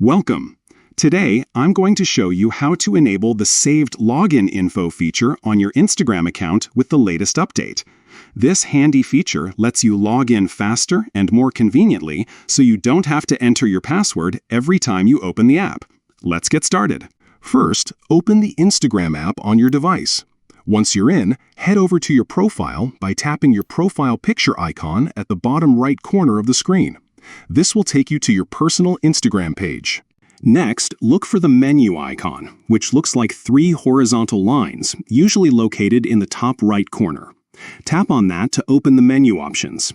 Welcome! Today, I'm going to show you how to enable the saved login info feature on your Instagram account with the latest update. This handy feature lets you log in faster and more conveniently so you don't have to enter your password every time you open the app. Let's get started. First, open the Instagram app on your device. Once you're in, head over to your profile by tapping your profile picture icon at the bottom right corner of the screen. This will take you to your personal Instagram page. Next, look for the menu icon, which looks like 3 horizontal lines, usually located in the top right corner. Tap on that to open the menu options.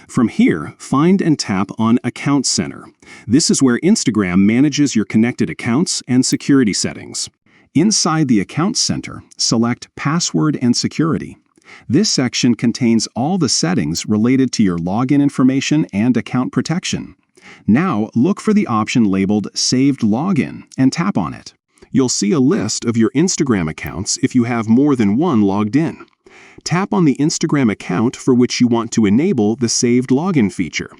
From here, find and tap on Account Center. This is where Instagram manages your connected accounts and security settings. Inside the Account Center, select Password and Security. This section contains all the settings related to your login information and account protection. Now, look for the option labeled Saved Login and tap on it. You'll see a list of your Instagram accounts if you have more than one logged in. Tap on the Instagram account for which you want to enable the Saved Login feature.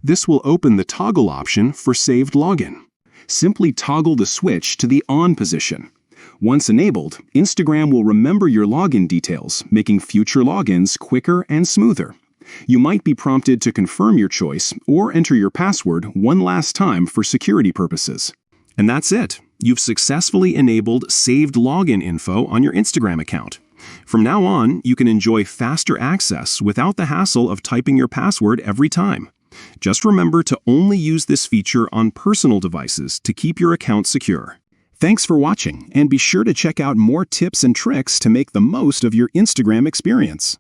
This will open the toggle option for Saved Login. Simply toggle the switch to the On position. Once enabled, Instagram will remember your login details, making future logins quicker and smoother. You might be prompted to confirm your choice or enter your password one last time for security purposes. And that's it. You've successfully enabled saved login info on your Instagram account. From now on, you can enjoy faster access without the hassle of typing your password every time. Just remember to only use this feature on personal devices to keep your account secure. Thanks for watching, and be sure to check out more tips and tricks to make the most of your Instagram experience.